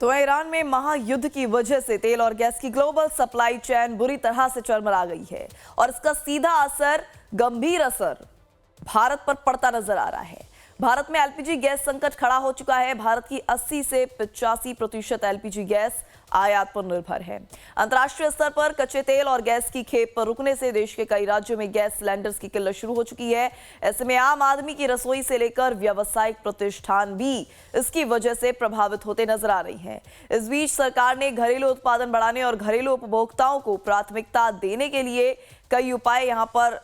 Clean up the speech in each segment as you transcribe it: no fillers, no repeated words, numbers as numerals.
तो ईरान में महायुद्ध की वजह से तेल और गैस की ग्लोबल सप्लाई चेन बुरी तरह से चरमरा गई है और इसका सीधा असर, गंभीर असर भारत पर पड़ता नजर आ रहा है। भारत में एलपीजी गैस संकट खड़ा हो चुका है। भारत की 80 से 85% एलपीजी गैस आयात पर निर्भर है। अंतर्राष्ट्रीय स्तर पर कच्चे तेल और गैस की खेप पर रुकने से देश के कई राज्यों में गैस सिलेंडर्स की किल्लत शुरू हो चुकी है। ऐसे में आम आदमी की रसोई से लेकर व्यावसायिक प्रतिष्ठान भी इसकी वजह से प्रभावित होते नजर आ रही हैं। इस बीच सरकार ने घरेलू उत्पादन बढ़ाने और घरेलू उपभोक्ताओं को प्राथमिकता देने के लिए कई उपाय यहां पर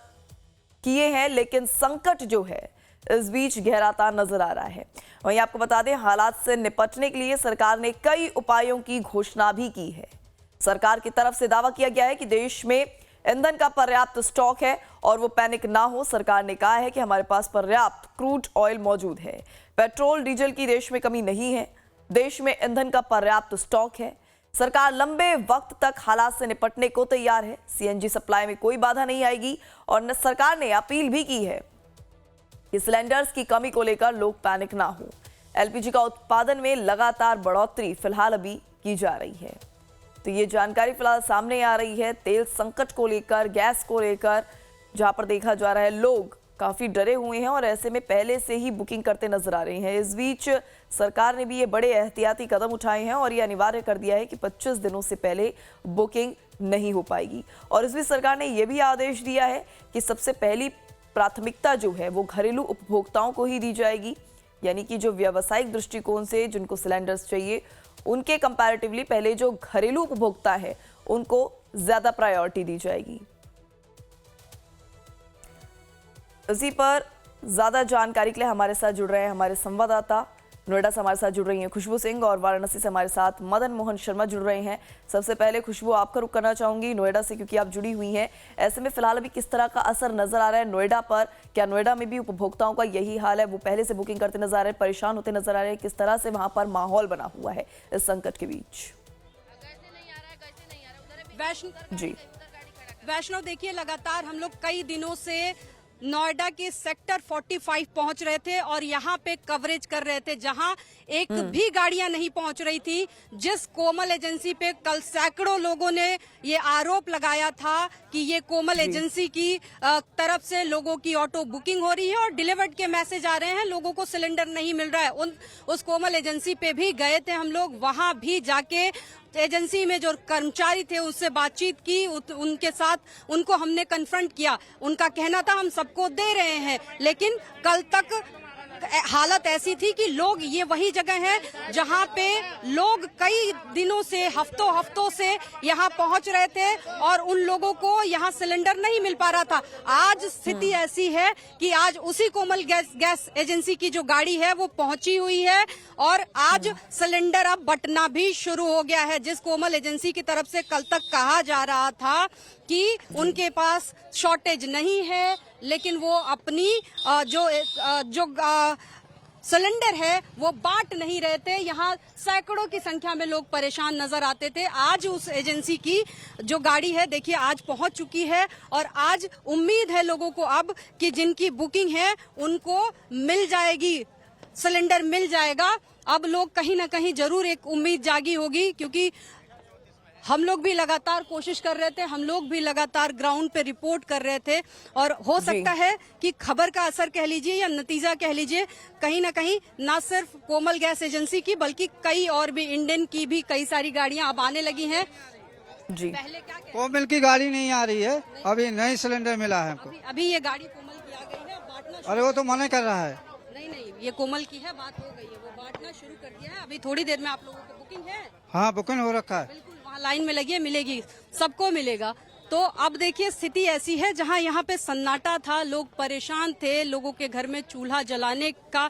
किए हैं, लेकिन संकट जो है इस बीच गहराता नजर आ रहा है। वहीं आपको बता दें, हालात से निपटने के लिए सरकार ने कई उपायों की घोषणा भी की है। सरकार की तरफ से दावा किया गया है कि देश में ईंधन का पर्याप्त स्टॉक है और वो पैनिक ना हो। सरकार ने कहा है कि हमारे पास पर्याप्त क्रूड ऑयल मौजूद है, पेट्रोल डीजल की देश में कमी नहीं है, देश में ईंधन का पर्याप्त स्टॉक है। सरकार लंबे वक्त तक हालात से निपटने को तैयार है। सीएनजी सप्लाई में कोई बाधा नहीं आएगी और सरकार ने अपील भी की है कि सिलेंडर्स की कमी को लेकर लोग पैनिक ना हो। एलपीजी का उत्पादन में लगातार बढ़ोतरी फिलहाल अभी की जा रही है। तो ये जानकारी फिलहाल सामने आ रही है तेल संकट को लेकर, गैस को लेकर, जहां पर देखा जा रहा है लोग काफी डरे हुए हैं और ऐसे में पहले से ही बुकिंग करते नजर आ रहे हैं। इस बीच सरकार ने भी ये बड़े एहतियाती कदम उठाए हैं और ये अनिवार्य कर दिया है कि 25 दिनों से पहले बुकिंग नहीं हो पाएगी। और इस बीच सरकार ने यह भी आदेश दिया है कि सबसे पहली प्राथमिकता जो है वो घरेलू उपभोक्ताओं को ही दी जाएगी, यानी कि जो व्यावसायिक दृष्टिकोण से जिनको सिलेंडर्स चाहिए उनके कंपैरेटिवली पहले जो घरेलू उपभोक्ता है उनको ज्यादा प्रायोरिटी दी जाएगी। इसी पर ज्यादा जानकारी के लिए हमारे साथ जुड़ रहे हैं हमारे संवाददाता। नोएडा से हमारे साथ जुड़ रही हैं खुशबू सिंह और वाराणसी से हमारे साथ मदन मोहन शर्मा जुड़ रहे हैं। सबसे पहले खुशबू, आपका रुख करना चाहूंगी नोएडा से, क्योंकि आप जुड़ी हुई हैं। ऐसे में फिलहाल अभी किस तरह का असर नजर आ रहा है नोएडा पर? क्या नोएडा में भी उपभोक्ताओं का यही हाल है, वो पहले से बुकिंग करते नजर आ रहे हैं, परेशान होते नजर आ रहे हैं? किस तरह से वहां पर माहौल बना हुआ है इस संकट के बीच? जी वैष्णव, देखिए लगातार हम लोग कई दिनों से नोएडा के सेक्टर 45 पहुंच रहे थे और यहाँ पे कवरेज कर रहे थे, जहाँ एक भी गाड़ियां नहीं पहुंच रही थी। जिस कोमल एजेंसी पे कल सैकड़ों लोगों ने ये आरोप लगाया था कि ये कोमल एजेंसी की तरफ से लोगों की ऑटो बुकिंग हो रही है और डिलीवर्ड के मैसेज आ रहे हैं, लोगों को सिलेंडर नहीं मिल रहा है। उस कोमल एजेंसी पे भी गए थे हम लोग, वहां भी जाके एजेंसी में जो कर्मचारी थे उससे बातचीत की, उनके साथ उनको हमने कन्फ्रंट किया। उनका कहना था हम सबको दे रहे हैं, लेकिन कल तक हालत ऐसी थी कि लोग, ये वही जगह है जहां पे लोग कई दिनों से, हफ्तों से यहां पहुंच रहे थे और उन लोगों को यहां सिलेंडर नहीं मिल पा रहा था। आज स्थिति ऐसी है कि आज उसी कोमल गैस एजेंसी की जो गाड़ी है वो पहुंची हुई है और आज सिलेंडर अब बंटना भी शुरू हो गया है। जिस कोमल एजेंसी की तरफ से कल तक कहा जा रहा था कि उनके पास शॉर्टेज नहीं है, लेकिन वो अपनी जो सिलेंडर है वो बांट नहीं रहे थे। यहाँ सैकड़ों की संख्या में लोग परेशान नजर आते थे। आज उस एजेंसी की जो गाड़ी है, देखिए आज पहुंच चुकी है और आज उम्मीद है लोगों को अब कि जिनकी बुकिंग है उनको मिल जाएगी, सिलेंडर मिल जाएगा। अब लोग कहीं ना कहीं जरूर एक उम्मीद जागी होगी, क्योंकि हम लोग भी लगातार कोशिश कर रहे थे, हम लोग भी लगातार ग्राउंड पे रिपोर्ट कर रहे थे और हो सकता है कि खबर का असर कह लीजिए या नतीजा कह लीजिए, कहीं ना कहीं ना सिर्फ कोमल गैस एजेंसी की बल्कि कई और भी इंडियन की भी कई सारी गाड़ियां अब आने लगी हैं। जी, पहले क्या कोमल की गाड़ी नहीं आ रही है, अभी नई सिलेंडर मिला है हमको। अभी ये गाड़ी कोमल की आ गई है, बांटना। अरे वो तो मना कर रहा है। नहीं, ये कोमल की है, बात हो गई है, वो बांटना शुरू कर दिया है। अभी थोड़ी देर में आप लोगों को बुकिंग है। हाँ, बुकिंग हो रखा है। बिल्कुल, वहाँ लाइन में लगी है, मिलेगी, सबको मिलेगा। तो अब देखिए स्थिति ऐसी है जहाँ यहाँ पे सन्नाटा था, लोग परेशान थे, लोगों के घर में चूल्हा जलाने का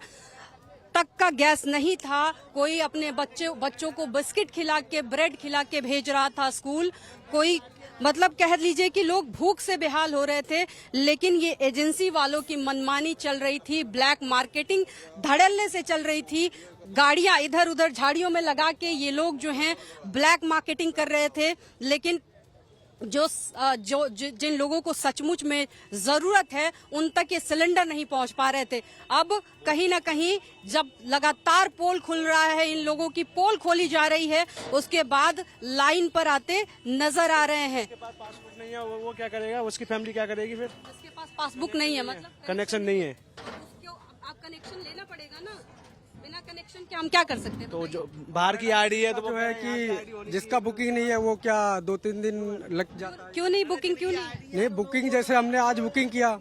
तक का गैस नहीं था। कोई अपने बच्चों को बिस्किट खिला के, ब्रेड खिला के भेज रहा था स्कूल, कोई मतलब कह लीजिए कि लोग भूख से बेहाल हो रहे थे। लेकिन ये एजेंसी वालों की मनमानी चल रही थी, ब्लैक मार्केटिंग धड़ल्ले से चल रही थी। गाड़ियां इधर उधर झाड़ियों में लगा के ये लोग जो हैं ब्लैक मार्केटिंग कर रहे थे। लेकिन जिन लोगों को सचमुच में जरूरत है उन तक ये सिलेंडर नहीं पहुंच पा रहे थे। अब कहीं ना कहीं जब लगातार पोल खुल रहा है, इन लोगों की पोल खोली जा रही है, उसके बाद लाइन पर आते नजर आ रहे हैं। उसके पास पासबुक नहीं है, वो क्या करेगा, उसकी फैमिली क्या करेगी फिर? जिसके पास पासबुक नहीं है, मतलब कनेक्शन नहीं है, आप कनेक्शन लेना पड़ेगा ना। बिना कनेक्शन के हम क्या कर सकते हैं? तो जो बाहर की आईडी है तो जो है कि जिसका बुकिंग नहीं है वो क्या 2-3 दिन लग जाता है। क्यों नहीं बुकिंग, क्यों नहीं? ये बुकिंग जैसे हमने आज बुकिंग किया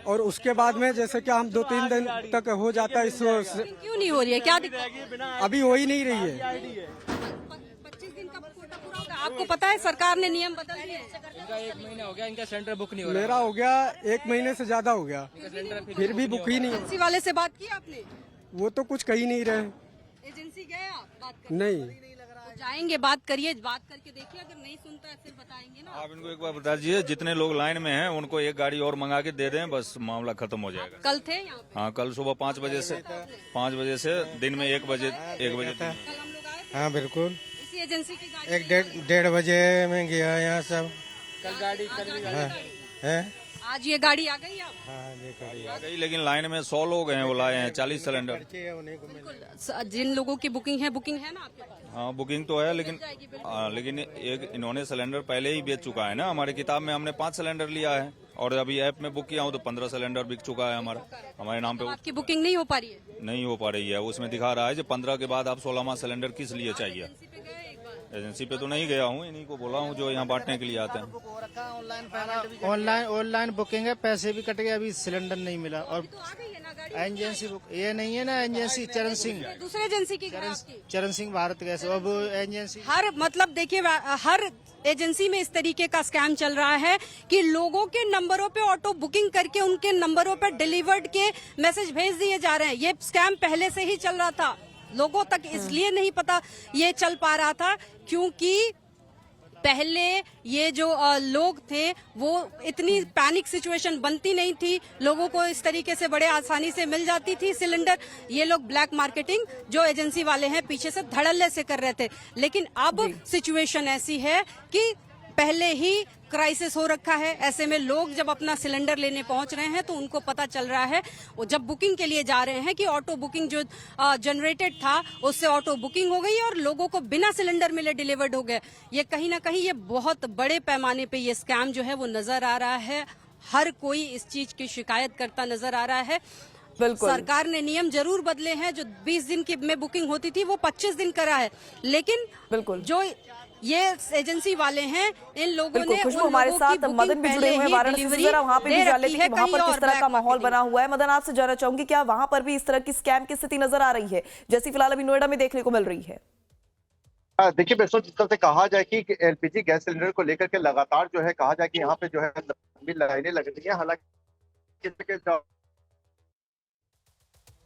और उसके बाद में जैसे कि हम 2-3 दिन तक हो जाता है, क्यों नहीं हो रही है? क्या दिक्कत? अभी हो ही नहीं रही है। 25 दिन का कोटा पूरा होगा। आपको पता है सरकार ने नियम बदल दिए। इनका 1 महीना हो गया, इनका सेंटर बुक नहीं हो रहा। मेरा हो गया 1 महीने से ज्यादा हो गया, फिर भी बुक ही नहीं हो। एजेंसी वाले से बात की आपने? वो तो कुछ कह ही नहीं रहे। एजेंसी गए आप बात करने? नहीं, तो जाएंगे, बात करिए, बात करके देखिए, अगर नहीं सुनता है फिर बताएंगे ना। आप इनको एक बार बता दीजिए, जितने लोग लाइन में हैं उनको एक गाड़ी और मंगा के दे दें, बस मामला खत्म हो जाएगा। कल थे यहाँ पे? हाँ, कल सुबह 5 बजे से दिन में 1 बजे तक। कल हम लोग आए थे हाँ बिल्कुल, इसी एजेंसी की गाड़ी एक डेढ़ बजे में गया यहाँ सब। कल गाड़ी है आज ये गाड़ी आ गई आप? हाँ ये करिए। आ गई, लेकिन लाइन में 100 लोग हैं, वो लाए हैं 40 सिलेंडर। जिन लोगों की बुकिंग है ना आपके पास? हाँ, बुकिंग तो है, लेकिन एक इन्होंने सिलेंडर पहले ही बेच चुका है ना। हमारी किताब में हमने 5 सिलेंडर लिया है और अभी ऐप में बुक किया हूँ तो 15 सिलेंडर बिक चुका है हमारे नाम पे। आपकी बुकिंग नहीं हो पा रही है? नहीं हो पा रही है, उसमें दिखा रहा है जो 15 के बाद आप 16वां सिलेंडर किस लिए चाहिए। एजेंसी पे गए एक बार? एजेंसी पे तो नहीं गया हूँ, इन्हीं को बोला हूँ जो यहाँ बांटने के लिए आते हैं। ऑनलाइन बुकिंग है, पैसे भी कट गए, अभी सिलेंडर नहीं मिला। और तो आ गई है ना गाड़ी? एजेंसी बुक ये नहीं है ना, एजेंसी चरण सिंह, दूसरे एजेंसी की है आपकी? चरण सिंह भारत गैस। अब एजेंसी हर मतलब देखिए, हर एजेंसी में इस तरीके का स्कैम चल रहा है कि लोगों के नंबरों पे ऑटो बुकिंग करके उनके नंबरों पे डिलीवर्ड के मैसेज भेज दिए जा रहे हैं। ये स्कैम पहले से ही चल रहा था, लोगों तक इसलिए नहीं पता ये चल पा रहा था क्योंकि पहले ये जो लोग थे वो इतनी पैनिक सिचुएशन बनती नहीं थी, लोगों को इस तरीके से बड़े आसानी से मिल जाती थी सिलेंडर। ये लोग ब्लैक मार्केटिंग जो एजेंसी वाले हैं पीछे से धड़ल्ले से कर रहे थे। लेकिन अब सिचुएशन ऐसी है कि पहले ही क्राइसिस हो रखा है। ऐसे में लोग जब अपना सिलेंडर लेने पहुंच रहे हैं तो उनको पता चल रहा है, वो जब बुकिंग के लिए जा रहे हैं कि ऑटो बुकिंग जो जनरेटेड था उससे ऑटो बुकिंग हो गई और लोगों को बिना सिलेंडर मिले डिलीवर्ड हो गए। ये कहीं ना कहीं ये बहुत बड़े पैमाने पे ये स्कैम जो है वो नजर आ रहा है। हर कोई इस चीज की शिकायत करता नजर आ रहा है। बिल्कुल, सरकार ने नियम जरूर बदले हैं, जो 20 दिन की में बुकिंग होती थी वो 25 दिन करा है, लेकिन बिल्कुल जो ये एजेंसी वाले हैं इन लोगों ने खुशबू हमारे साथ मदन भी जुड़े हुए हैं वाराणसी से, जरा वहां पे भी जान लेते हैं कि वहां पर किस तरह का माहौल बना हुआ है। मदन, आपसे जानना चाहूंगी क्या वहां पर भी इस तरह की स्कैम की स्थिति नजर आ रही है जैसी फिलहाल अभी नोएडा में देखने को मिल रही है? देखिए वैष्णो, जिस तरह से कहा जाए कि एलपीजी गैस सिलेंडर को लेकर के लगातार जो है कहा जाए कि यहाँ पे जो है लंबी लाइनें लग रही है, हालांकि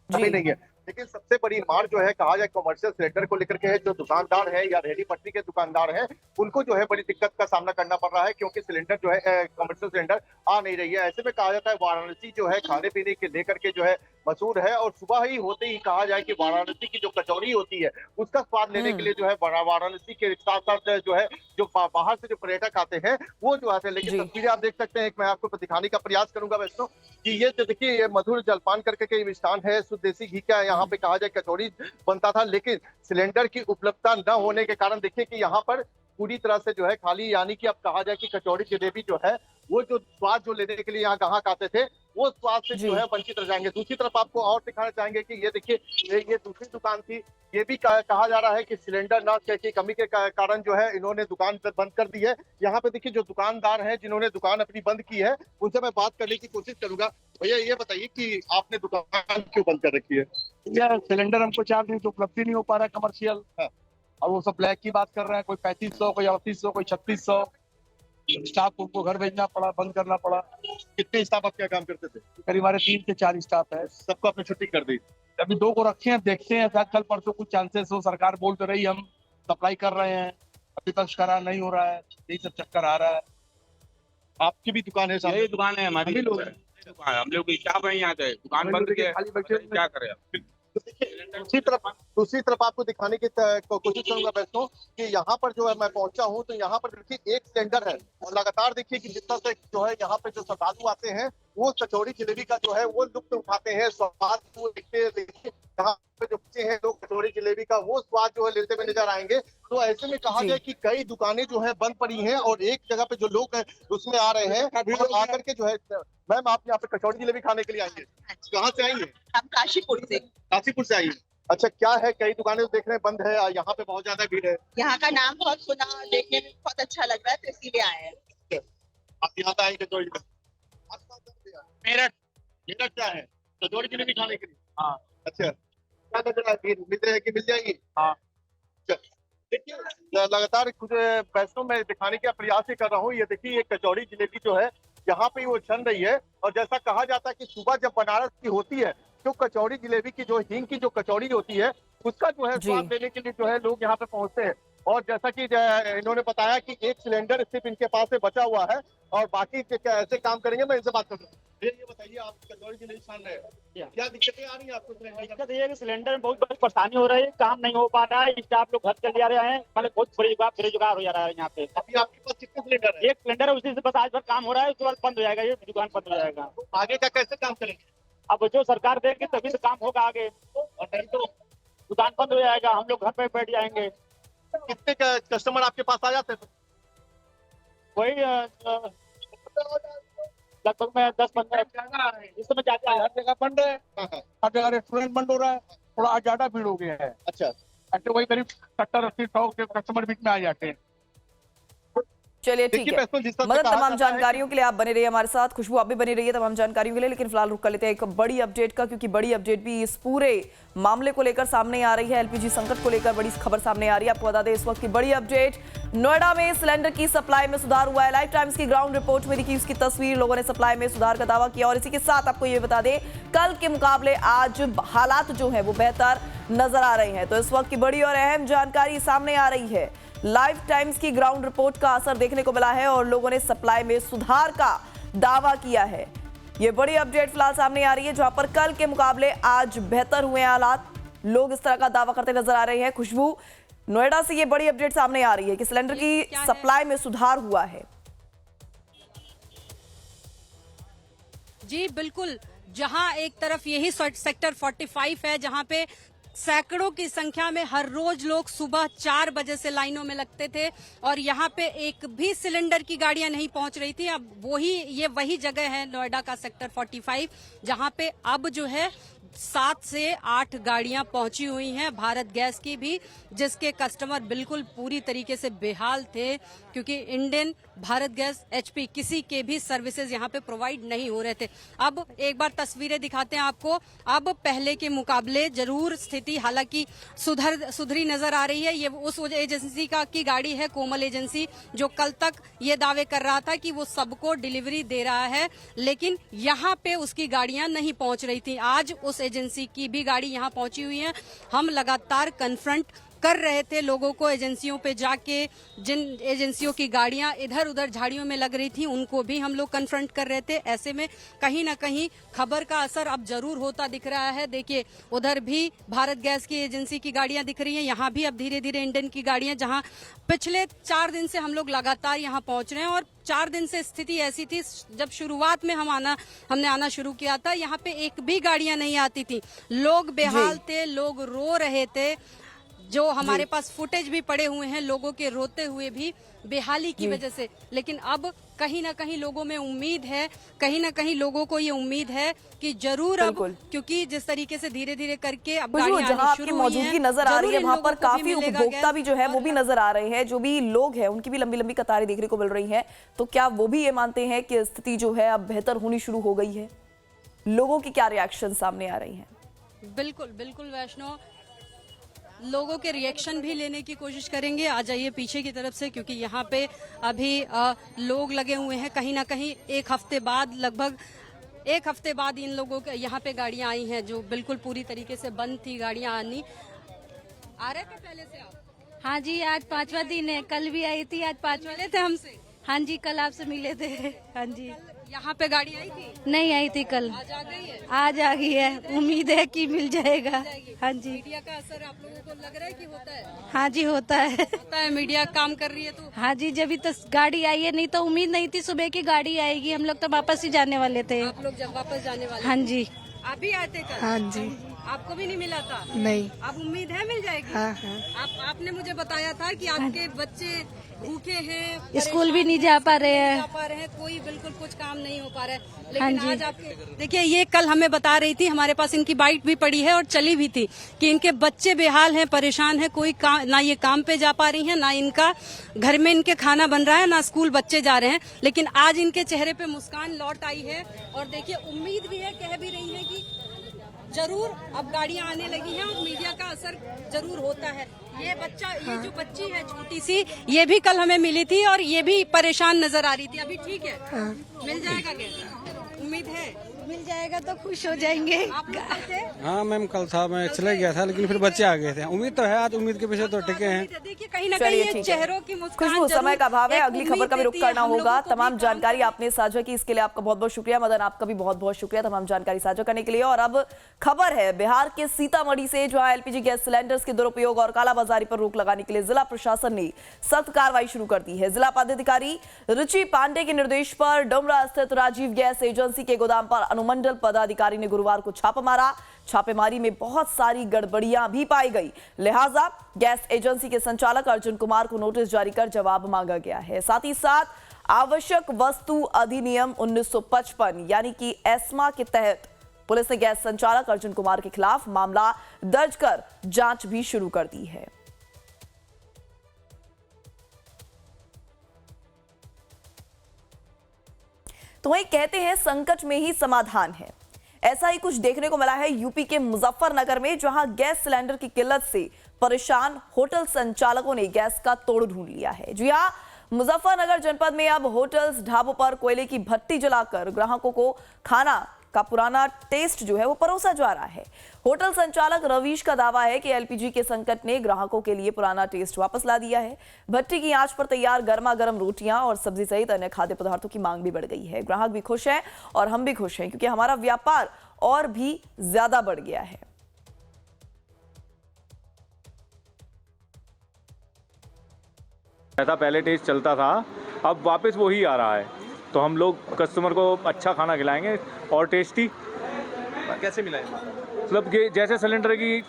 अभी नहीं है, लेकिन सबसे बड़ी मार जो है कहा जाए कमर्शियल सिलेंडर को लेकर के है। जो दुकानदार है या रेहड़ी पटरी के दुकानदार हैं उनको जो है बड़ी दिक्कत का सामना करना पड़ रहा है क्योंकि सिलेंडर जो है कमर्शियल सिलेंडर आ नहीं रही है। ऐसे में कहा जाता है वाराणसी जो है खाने पीने के लेकर के जो है मशहूर है और सुबह ही होते ही कहा जाए कि वाराणसी की जो कचौड़ी होती है उसका स्वाद लेने के लिए जो है वाराणसी के साथ साथ जो है जो बाहर से जो पर्यटक आते हैं वो जो आते हैं। लेकिन तस्वीरें आप देख सकते हैं, मैं आपको दिखाने का प्रयास करूंगा वैष्णो कि ये देखिए ये मधुर जलपान करके के स्थान है, शुद्ध देसी घी का यहाँ पे कहा जाए कचौड़ी बनता था, लेकिन सिलेंडर की उपलब्धता न होने के कारण देखिए कि यहाँ पर पूरी तरह से जो है खाली, यानी कि अब कहा जाए कि कचौड़ी जलेबी जो है वो जो स्वाद जो लेने के लिए यहाँ ग्राहक आते थे वो स्वाद से जो है वंचित रह जाएंगे। दूसरी तरफ आपको और दिखाना चाहेंगे कि ये देखिए ये दूसरी दुकान थी, ये भी कहा जा रहा है कि सिलेंडर न की कमी के कारण जो है इन्होंने दुकान बंद कर दी है। यहाँ पे देखिए जो दुकानदार हैं जिन्होंने दुकान अपनी बंद की है उनसे मैं बात करने की कोशिश करूंगा। भैया ये बताइए कि आपने दुकान क्यों बंद कर रखी है? यार सिलेंडर हमको 4 दिन से उपलब्ध ही नहीं हो पा रहा है कमर्शियल। और वो सब ब्लैक की बात कर रहे हैं, कोई 3500, कोई 3800, कोई 3600। स्टाफ उनको घर भेजना पड़ा, बंद करना पड़ा। कितने स्टाफ आप क्या काम करते थे? करीब हमारे 3 से 4 स्टाफ है। सबको आपने छुट्टी कर दी? अभी 2 को रखे हैं, देखते हैं शायद कल परसों कुछ चांसेस हो। सरकार बोल तो रही हम सप्लाई कर रहे हैं, अभी तक करार नहीं हो रहा है, यही सब चक्कर आ रहा है। आपकी भी दुकान है? यही दुकान है हमारी, लोग दुकान हम लोग स्टाफ है यहाँ पे, दुकान बंद किया, खाली बैठे क्या करें? तो देखिए दूसरी तरफ आपको दिखाने की कोशिश करूंगा दोस्तों कि यहाँ पर जो है मैं पहुंचा हूँ तो यहाँ पर देखिए एक सिलेंडर है और लगातार देखिए कि जितना से जो है यहाँ पे जो श्रद्धालु आते हैं वो कचौड़ी जलेबी का जो है वो लुत्फ उठाते हैं, स्वाद वो देखिए यहाँ पे जो बच्चे हैं लोग कचौड़ी जलेबी का वो स्वाद जो है लेते हुए नजर आएंगे। तो ऐसे में कहा जाए कि कई दुकानें जो है बंद पड़ी हैं और एक जगह पे जो लोग हैं उसमें आ रहे हैं और आकर के जो है मैम आप यहाँ पे कचौड़ी जलेबी खाने के लिए आएंगे, कहाँ से आएंगे? हम काशीपुर से। काशीपुर से आइए। अच्छा, क्या है कई दुकानें देख रहे हैं बंद है, यहाँ पे बहुत ज्यादा भीड़ है। यहाँ का नाम बहुत सुना और देखने में बहुत अच्छा लग रहा है तो इसीलिए आए हैं। आप यहाँ पे आएंगे कचौड़ी मेरठ मेरठ क्या है कचौड़ी जलेबी खाने के लिए? हाँ। अच्छा, क्या लग रहा है मिल रहे कि मिल जाएगी? हाँ। देखिए लगातार कुछ पैसों में दिखाने का प्रयास ही कर रहा हूँ। ये देखिए ये कचौड़ी जलेबी जो है यहाँ पे वो छन रही है और जैसा कहा जाता है कि सुबह जब बनारस की होती है जो कचौड़ी जलेबी की जो हींग की जो कचौड़ी होती है उसका जो है स्वाद लेने के लिए जो है लोग यहाँ पे पहुंचते हैं। और जैसा कि इन्होंने बताया कि एक सिलेंडर सिर्फ इनके पास से बचा हुआ है और बाकी ऐसे काम करेंगे। मैं इनसे बात करूँ, ये बताइए आप कचौड़ी जलेबी छान रहे हैं, क्या दिक्कतें आ रही है आपको? दिक्कत ये है कि सिलेंडर में बहुत बड़ी परेशानी हो रही है, काम नहीं हो पा रहा है, स्टाफ लोग घर चले जा रहे हैं, मतलब बहुत बड़ी जुगाड़ हो जा रहा है यहाँ पे। अभी आपके पास कितने सिलेंडर है? एक सिलेंडर है, उसी से बस आज भर काम हो रहा है, उसके बाद बंद हो जाएगा, ये दुकान बंद हो जाएगा। आगे का कैसे काम करेंगे? अब जो सरकार देगी तभी तो काम होगा आगे, और नहीं तो दुकान बंद हो जाएगा, हम लोग घर पे बैठ जाएंगे। कितने कस्टमर आपके पास आ जाते हैं? वही लगभग में 10-15 इस समय जाता है। हर जगह बंद है, हर जगह रेस्टोरेंट बंद हो रहा है, थोड़ा आज ज्यादा भीड़ हो गया है। अच्छा, ऐसे वही करीब 70-80-100 के कस्टमर बीच में आ जाते हैं। चलिए ठीक है मदद, तमाम जानकारियों के लिए आप बने रहिए हमारे साथ। खुशबू आप भी बनी रही है तमाम जानकारियों के लिए, लेकिन फिलहाल रुक कर लेते हैं एक बड़ी अपडेट का, क्योंकि बड़ी अपडेट भी इस पूरे मामले को लेकर सामने आ रही है। एलपीजी संकट को लेकर बड़ी खबर सामने आ रही है। आपको बता दें इस वक्त की बड़ी अपडेट, नोएडा में सिलेंडर की सप्लाई में सुधार हुआ है। लाइव टाइम्स की ग्राउंड रिपोर्ट में दिखी उसकी तस्वीर, लोगों ने सप्लाई में सुधार का दावा किया। और इसी के साथ आपको ये बता दें कल के मुकाबले आज हालात जो है वो बेहतर नजर आ रहे हैं। तो इस वक्त की बड़ी और अहम जानकारी सामने आ रही है। लाइव टाइम्स की ग्राउंड रिपोर्ट का असर देखने को मिला है और लोगों ने सप्लाई में सुधार का दावा किया है। ये बड़ी अपडेट फिलहाल सामने आ रही है, जहां पर कल के मुकाबले आज बेहतर हुए हालात। लोग इस तरह का दावा करते नजर आ रहे हैं। खुशबू, नोएडा से ये बड़ी अपडेट सामने आ रही है कि सिलेंडर की सप्लाई में सुधार हुआ है। जी बिल्कुल, जहां एक तरफ यही सेक्टर 45 है जहां पे सैकड़ों की संख्या में हर रोज लोग सुबह 4 बजे से लाइनों में लगते थे और यहाँ पे एक भी सिलेंडर की गाड़ियां नहीं पहुंच रही थी। अब वही जगह है नोएडा का सेक्टर 45 जहाँ पे अब जो है 7 से 8 गाड़ियां पहुंची हुई हैं भारत गैस की भी, जिसके कस्टमर बिल्कुल पूरी तरीके से बेहाल थे क्योंकि इंडियन, भारत गैस, एचपी किसी के भी सर्विसेज यहां पे प्रोवाइड नहीं हो रहे थे। अब एक बार तस्वीरें दिखाते हैं आपको। अब पहले के मुकाबले जरूर स्थिति हालांकि सुधरी नजर आ रही है। ये उस एजेंसी की गाड़ी है, कोमल एजेंसी, जो कल तक ये दावे कर रहा था कि वो सबको डिलीवरी दे रहा है, लेकिन यहाँ पे उसकी गाड़ियां नहीं पहुंच रही थी। आज उस एजेंसी की भी गाड़ी यहाँ पहुंची हुई है। हम लगातार कन्फ्रंट कर रहे थे लोगों को, एजेंसियों पे जाके जिन एजेंसियों की गाड़ियां इधर उधर झाड़ियों में लग रही थी उनको भी हम लोग कन्फ्रंट कर रहे थे। ऐसे में कहीं ना कहीं खबर का असर अब जरूर होता दिख रहा है। देखिए उधर भी भारत गैस की एजेंसी की गाड़ियां दिख रही हैं, यहाँ भी अब धीरे धीरे इंडियन की गाड़ियां, जहां पिछले 4 दिन से हम लोग लगातार यहाँ पहुंच रहे हैं। और 4 दिन से स्थिति ऐसी थी, जब शुरुआत में हमने आना शुरू किया था यहाँ पे एक भी गाड़ियां नहीं आती थी, लोग बेहाल थे, लोग रो रहे थे। जो हमारे पास फुटेज भी पड़े हुए हैं लोगों के रोते हुए भी बेहाली की वजह से। लेकिन अब कहीं ना कहीं लोगों में उम्मीद है, कहीं ना कहीं लोगों को ये उम्मीद है कि जरूर अब, क्योंकि जिस तरीके से धीरे धीरे करके अब गाड़ियां आनी शुरू हुई हैं, मौजूदगी नजर आ रही है, वहाँ पर काफी उपभोक्ता भी जो है वो भी नजर आ रहे हैं, जो भी लोग हैं उनकी भी लंबी लंबी कतारें देखने को मिल रही हैं। तो क्या वो भी ये मानते हैं कि स्थिति जो है अब बेहतर होनी शुरू हो गई है? लोगों की क्या रिएक्शन सामने आ रही है? बिल्कुल बिल्कुल वैष्णो, लोगों के रिएक्शन भी लेने की कोशिश करेंगे। आ जाइए पीछे की तरफ से, क्योंकि यहाँ पे अभी लोग लगे हुए हैं। कहीं ना कहीं एक हफ्ते बाद, लगभग 1 हफ्ते बाद इन लोगों के यहाँ पे गाड़ियां आई हैं जो बिल्कुल पूरी तरीके से बंद थी गाड़ियां आनी। आ रहे थे पहले से आप? हाँ जी, आज 5वां दिन है, कल भी आई थी, आज 5वां मिले थे हमसे? हाँ जी, कल आपसे मिले थे। हाँ जी, यहाँ पे गाड़ी आई थी? नहीं आई थी कल, आज आ गई है? आज आ गई है। उम्मीद है कि मिल जाएगा। हाँ जी। मीडिया का असर आप लोगों को लग रहा है कि होता है? हाँ जी होता है। होता है, मीडिया काम कर रही है तो। हाँ जी, जब तक गाड़ी आई है, नहीं तो उम्मीद नहीं थी सुबह की गाड़ी आएगी। हम लोग तो वापस ही जाने वाले थे। आप लोग जब वापस जाने वाले? हाँ जी। आप भी आए थे कल? हाँ जी। आपको भी नहीं मिला था? नहीं। अब उम्मीद है मिल जाएगी? हाँ हाँ। आपने मुझे बताया था कि आपके बच्चे भूखे हैं, स्कूल भी नहीं जा पा रहे हैं। कोई बिल्कुल कुछ काम नहीं हो पा रहा है, हाँ लेकिन जी। आज आपके देखिए, ये कल हमें बता रही थी, हमारे पास इनकी बाइट भी पड़ी है और चली भी थी कि इनके बच्चे बेहाल हैं, परेशान हैं, कोई ना ये काम पे जा पा रही हैं, ना इनका घर में इनके खाना बन रहा है, ना स्कूल बच्चे जा रहे हैं। लेकिन आज इनके चेहरे पे मुस्कान लौट आई है और देखिए उम्मीद भी है, कह भी रही है कि जरूर अब गाड़ियां आने लगी हैं और मीडिया का असर जरूर होता है। ये बच्चा, ये जो बच्ची है छोटी सी, ये भी कल हमें मिली थी और ये भी परेशान नजर आ रही थी। अभी ठीक है? मिल जाएगा क्या? उम्मीद है मिल जाएगा तो खुश हो जाएंगे। आप लोग कल थे? हाँ मैम, कल था, मैं चले गया था, लेकिन फिर बच्चे आ गए थे। उम्मीद तो है, आज उम्मीद के पीछे तो टिके हैं। देखिए कहीं ना कहीं चलिए, ये ठीक है। चेहरों की मुस्कान खुशबू, समय का अभाव है, एक अगली खबर उम्मीद का भी रुख देती है करना हम लोगों होगा। को भी तमाम काम जानकारी आपने साझा की, इसके लिए आपका बहुत बहुत शुक्रिया। मदन, आपका भी बहुत बहुत शुक्रिया तमाम जानकारी साझा करने के लिए। और अब खबर है बिहार के सीतामढ़ी से, जहां एलपीजी गैस सिलेंडर्स के दुरुपयोग और कालाबाजारी पर रोक लगाने के लिए जिला प्रशासन ने सख्त कार्रवाई शुरू कर दी है। जिला पदाधिकारी रुचि पांडे के निर्देश पर डुमरा स्थित राजीव गैस एजेंसी के गोदाम पर अनुमंडल पदाधिकारी ने गुरुवार को छापा मारा। छापेमारी में बहुत सारी गड़बड़ियां भी पाई गई, लिहाजा गैस एजेंसी के संचालक अर्जुन कुमार को नोटिस जारी कर जवाब मांगा गया है। साथ ही साथ आवश्यक वस्तु अधिनियम 1955 यानी कि एस्मा के तहत पुलिस ने गैस संचालक अर्जुन कुमार के खिलाफ मामला दर्ज कर जांच भी शुरू कर दी है। तो वही कहते हैं संकट में ही समाधान है, ऐसा ही कुछ देखने को मिला है यूपी के मुजफ्फरनगर में, जहां गैस सिलेंडर की किल्लत से परेशान होटल संचालकों ने गैस का तोड़ ढूंढ लिया है। जी हां, मुजफ्फरनगर जनपद में अब होटल्स ढाबों पर कोयले की भट्टी जलाकर ग्राहकों को खाना का पुराना टेस्ट जो है वो परोसा जा रहा है। होटल संचालक रवीश का दावा है कि एलपीजी के संकट ने ग्राहकों के लिए पुराना टेस्ट वापस ला दिया है। भट्टी की आंच पर तैयार गर्मा गर्म रोटियां और सब्जी सहित अन्य खाद्य पदार्थों की मांग भी बढ़ गई है। ग्राहक भी खुश हैं और हम भी खुश हैं, क्योंकि हमारा व्यापार और भी ज्यादा बढ़ गया है। ऐसा पहले टेस्ट चलता था, अब वापस वही आ रहा है, तो हम लोग कस्टमर को अच्छा खाना खिलाएंगे और टेस्टी। कैसे मिला है? मतलब कि जैसे सिलेंडर की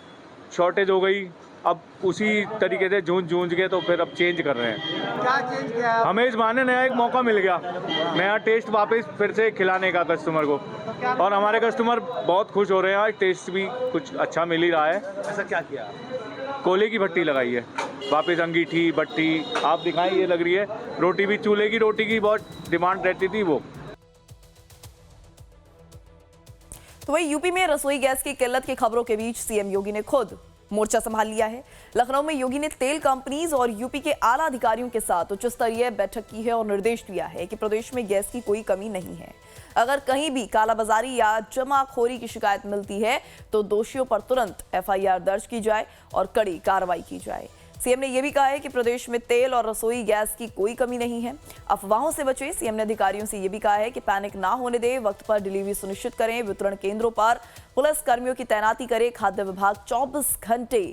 शॉर्टेज हो गई, अब उसी तरीके से जूझ के तो फिर अब चेंज कर रहे हैं। क्या चेंज किया? हमें इस बहाने नया एक मौका मिल गया, नया टेस्ट वापस फिर से खिलाने का कस्टमर को, और हमारे कस्टमर बहुत खुश हो रहे हैं। आज टेस्ट भी कुछ अच्छा मिल ही रहा है। ऐसा क्या किया? कोयले की भट्टी लगाई है, वापस अंगीठी भट्टी आप दिखाएं, ये लग रही है। रोटी भी चूल्हे की रोटी की बहुत डिमांड रहती थी वो। तो वही यूपी में रसोई गैस की किल्लत की खबरों के बीच सीएम योगी ने खुद मोर्चा संभाल लिया है। लखनऊ में योगी ने तेल कंपनीज और यूपी के आला अधिकारियों के साथ उच्च स्तरीय बैठक की है और निर्देश दिया है कि प्रदेश में गैस की कोई कमी नहीं है। अगर कहीं भी कालाबाजारी या जमाखोरी की शिकायत मिलती है तो दोषियों पर तुरंत एफआईआर दर्ज की जाए और कड़ी कार्रवाई की जाए। सीएम ने यह भी कहा है कि प्रदेश में तेल और रसोई गैस की कोई कमी नहीं है। अफवाहों से बचें। सीएम ने अधिकारियों से यह भी कहा है कि पैनिक ना होने दें, वक्त पर डिलीवरी सुनिश्चित करें, वितरण केंद्रों पर पुलिस कर्मियों की तैनाती करें, खाद्य विभाग 24 घंटे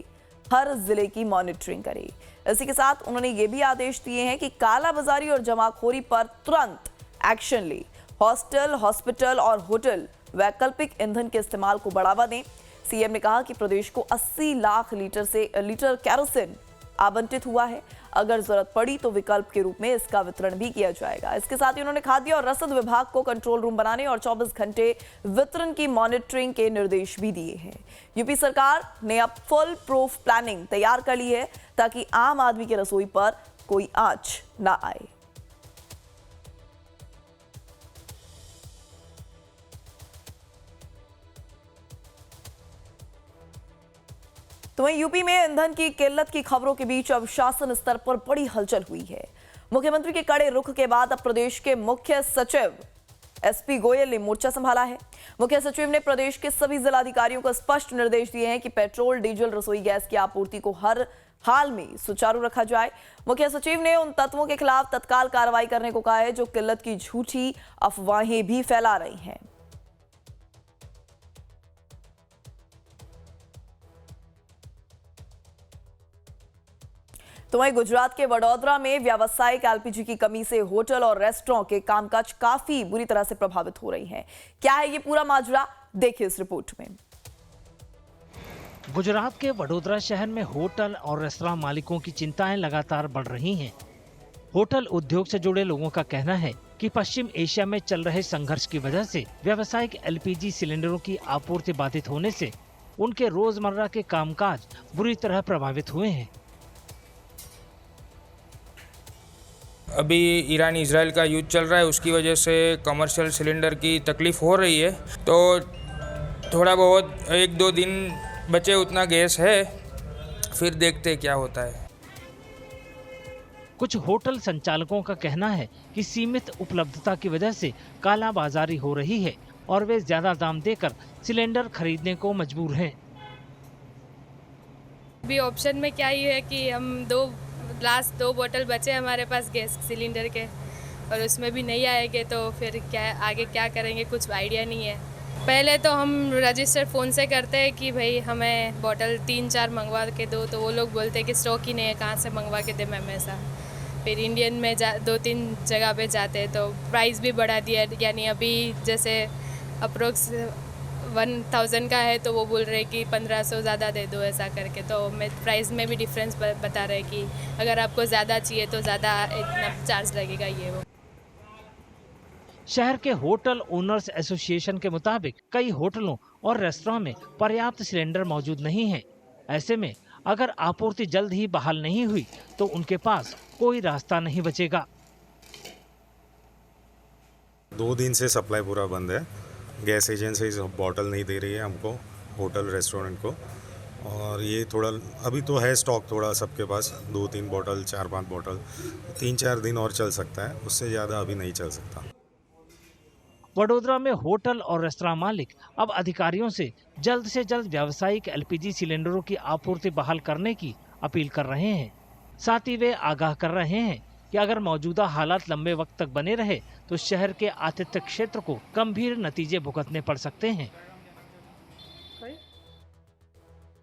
हर जिले की मॉनिटरिंग करे। इसी के साथ उन्होंने ये भी आदेश दिए हैं कि कालाबाजारी और जमाखोरी पर तुरंत एक्शन ले। हॉस्टल, हॉस्पिटल और होटल वैकल्पिक ईंधन के इस्तेमाल को बढ़ावा दें। सीएम ने कहा कि प्रदेश को 80 लाख लीटर कैरोसिन आवंटित हुआ है। अगर जरूरत पड़ी तो विकल्प के रूप में इसका वितरण भी किया जाएगा। इसके साथ ही उन्होंने खाद्य और रसद विभाग को कंट्रोल रूम बनाने और 24 घंटे वितरण की मॉनिटरिंग के निर्देश भी दिए हैं। यूपी सरकार ने अब फुल प्रूफ प्लानिंग तैयार कर ली है ताकि आम आदमी की रसोई पर कोई आंच ना आए। तो वहीं यूपी में ईंधन की किल्लत की खबरों के बीच अब शासन स्तर पर बड़ी हलचल हुई है। मुख्यमंत्री के कड़े रुख के बाद अब प्रदेश के मुख्य सचिव एसपी गोयल ने मोर्चा संभाला है। मुख्य सचिव ने प्रदेश के सभी जिलाधिकारियों को स्पष्ट निर्देश दिए हैं कि पेट्रोल, डीजल, रसोई गैस की आपूर्ति को हर हाल में सुचारू रखा जाए। मुख्य सचिव ने उन तत्वों के खिलाफ तत्काल कार्रवाई करने को कहा है जो किल्लत की झूठी अफवाहें भी फैला रही हैं। तो वहीं गुजरात के वडोदरा में व्यावसायिक एलपीजी की कमी से होटल और रेस्टोरेंट के कामकाज काफी बुरी तरह से प्रभावित हो रही हैं। क्या है ये पूरा माजरा, देखिए इस रिपोर्ट में। गुजरात के वडोदरा शहर में होटल और रेस्तरां मालिकों की चिंताएं लगातार बढ़ रही हैं। होटल उद्योग से जुड़े लोगों का कहना है कि पश्चिम एशिया में चल रहे संघर्ष की वजह से व्यावसायिक एलपीजी सिलेंडरों की आपूर्ति बाधित होने से उनके रोजमर्रा के कामकाज बुरी तरह प्रभावित हुए हैं। अभी ईरान इजराइल का युद्ध चल रहा है, उसकी वजह से कमर्शियल सिलेंडर की तकलीफ हो रही है, तो थोड़ा बहुत 1-2 दिन बचे उतना गैस है, फिर देखते क्या होता है। कुछ होटल संचालकों का कहना है कि सीमित उपलब्धता की वजह से काला बाजारी हो रही है और वे ज्यादा दाम देकर सिलेंडर खरीदने को मजबूर हैं। अभी ऑप्शन में क्या ही है कि हम लास्ट 2 बोतल बचे हमारे पास गैस सिलेंडर के, और उसमें भी नहीं आएंगे तो फिर क्या आगे क्या करेंगे, कुछ आइडिया नहीं है। पहले तो हम रजिस्टर फ़ोन से करते हैं कि भाई हमें बोतल 3-4 मंगवा के दो, तो वो लोग बोलते हैं कि स्टॉक ही नहीं है, कहाँ से मंगवा के दे मैम ऐसा। फिर इंडियन में 2-3 जगह पे जाते हैं तो प्राइस भी बढ़ा दिया, यानी अभी जैसे अप्रोक्स 1000 का है तो वो बोल रहे कि 1500 ज़्यादा दे दो ऐसा करके, तो मैं प्राइस में भी डिफरेंस बता रहे कि अगर आपको ज़्यादा चाहिए तो ज़्यादा इतना चार्ज लगेगा ये वो। शहर के होटल ओनर्स एसोसिएशन के मुताबिक कई होटलों और रेस्तरां में पर्याप्त सिलेंडर मौजूद नहीं है। ऐसे में अगर आपूर्ति जल्द ही बहाल नहीं हुई तो उनके पास कोई रास्ता नहीं बचेगा। 2 दिन से सप्लाई पूरा बंद है। गैस एजेंसी बॉटल नहीं दे रही है हमको, होटल रेस्टोरेंट को, और ये थोड़ा अभी तो है स्टॉक थोड़ा सबके पास, 2-3 बोतल 4-5 बोतल 3-4 दिन और चल सकता है, उससे ज़्यादा अभी नहीं चल सकता। वडोदरा में होटल और रेस्तरां मालिक अब अधिकारियों से जल्द व्यावसायिक एलपीजी सिलेंडरों की आपूर्ति बहाल करने की अपील कर रहे हैं। साथ ही वे आगाह कर रहे हैं कि अगर मौजूदा हालात लंबे वक्त तक बने रहे तो शहर के आतिथ्य क्षेत्र को गंभीर नतीजे भुगतने पड़ सकते हैं।